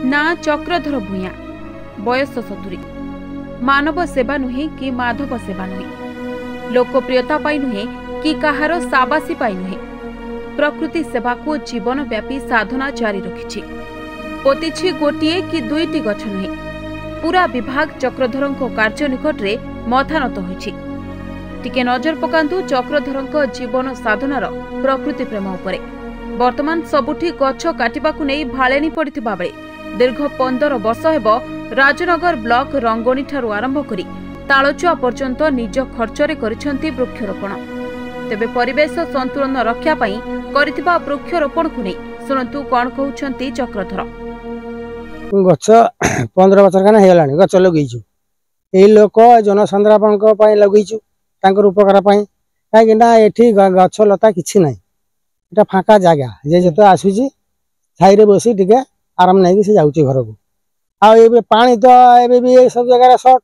ना चक्रधर भूया, बयस 70, मानव सेवा नुहे कि माधव सेवा नुहे, लोकप्रियता पाई नुहे कि कहार साबासी पाई नुहे, प्रकृति सेवा को जीवन व्यापी साधना जारी रखिछि। पोतिछि गोटिए कि दुईटी गछ नुहे, पूरा विभाग चक्रधर कार्य निकट में मथानत होइछि। टिके नजर पकांतु चक्रधर जीवन साधनार प्रकृति प्रेम उपरे। वर्तमान सबुठी गछ काटिबाकु नै भालेनी पड़िथिबा बेले दीर्घ 15 वर्ष हेब राजनगर ब्लॉक रंगोनी ठारू आरंभ करी तालचुआ पर्यंत निज खर्चरे करिसेंती वृक्षरोपण। तेबे परिवेश संतुलन रक्षा पई करिथिबा वृक्षरोपण को नै सुनंतु कोन कहउछंती चक्रधर। गछ 15 वर्ष काना हेलानी गछ लगैछु, एई लोक जनसंद्रापन को पई लगैछु तांकर उपकार पई, काहे ना एठी गछ लता किछि नै, एटा फाका जागा जे जते आसुची छाइरे बसी टिके आराम नै कि से जाउची घर को। आ एबे पानी तो एबे भी ए सब जगह शॉर्ट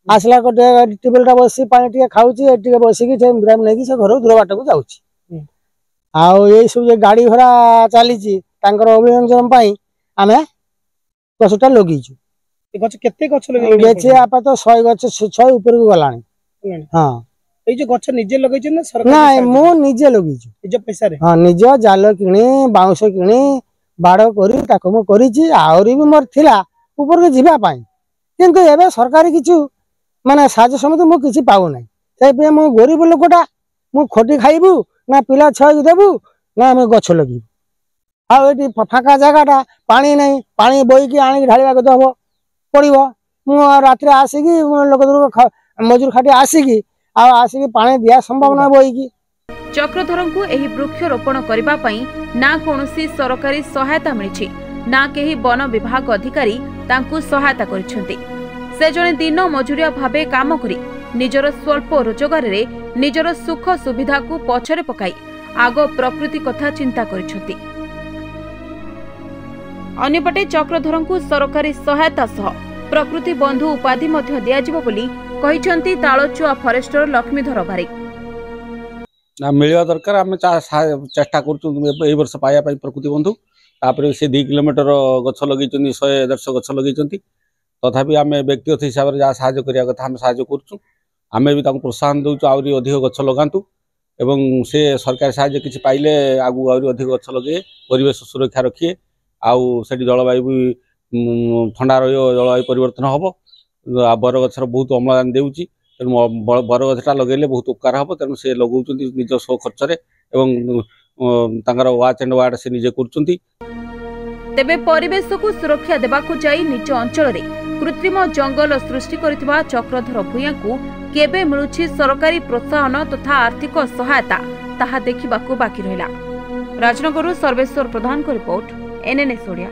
आसला को टेबलटा बसी पानी टिके खाउची, टिके बसी कि ब्राम नै कि से घर दूर बाट को जाउची। आ ए सब जे गाड़ी घोड़ा चालीची तांकर अभिनंदन पई आमे गछटा लगैछु। ए गछ केते गछ लगै गेछे आपा तो 100 गछ 100 ऊपर को गलानी। हां ए जो गछ निजे लगैछ ना सरकार? ना मो निजे लगैछु, निजे पैसा रे। हां निजे जाल किणी बाउंस किणी बाड़ करी ताको मो करिछि। आउरी भी मोर थिला ऊपर के जिबा पाई, किंतु एबे सरकारी किछु माने साज समिति मो किछि पाउ नै। तै पे मो गरीब लोकटा मो खोटी खाइबु ना पिला छय देबु ना हम गछ लगिबु। आ एटी फाका जागाटा पानी नै, पानी बोई की आनी ढालिबा को दबो पड़िबो। मो रात्रि आसीकी लोक दूर मजूर खाटी आसीकी आ आसीकी पानी दिया संभावना बोई की। चक्रधर को एही वृक्षरोपण करिबा पई ना कोनोसी सरकारी सहायता मिलिछि, ना केही वन विभाग अधिकारी तांकु सहायता करिसेंती। से जने दिन मजूरिया भाबे काम करी निजर स्वल्प रोजगार रे निजर सुख सुविधा को पछरे पकाई आगो प्रकृति कथा चिंता करिसेंती। अन्यपटे चक्रधर को सरकारी सहायता सह प्रकृति बंधु उपाधि मध्य दियाजिबो बोली कहिसेंती तालचुआ फॉरेस्टर लक्ष्मीधर बारिक। ना मिलवा दरकार आम चेष्टा कर वर्ष पाया प्रकृति बंधु। तापर से 2 किलोमीटर गछ लगे 100-150 गछ लगे। तथापि आम व्यक्तिगत हिसाब से जहाँ साहय करिया कथा आम साहय करूँ। आम भी प्रोत्साहन दूँ आहरी अधिक गछ लगातु एवं से सरकार साहय किसी पाइले आगू आहरी अधिक गछ लगे परिवेश सुरक्षा रखिए। आउ से जलवायु भी ठंडा रही, जलवायु परिवर्तन हम बरगछर बहुत अम्लजान देउची। तेणु बरगछटा लगेले बहुत उपकार हम। तेणु से लगौଛନ୍ତି निज स्व खर्चरे एवं तांकर वाच एंड वार्ड से निजे करछंती। तेबे परिवेश को सुरक्षा देबाकु जाई निज अंचल रे कृत्रिम जंगल सृष्टि करथिबा चक्रधर भूया को केबे मिलुछि सरकारी प्रोत्साहन तथा आर्थिक सहायता ताहा देखिबाकु बाकी रहिला। राजनगरु सर्वेश्वर प्रधान को रिपोर्ट, NNS ओडिया।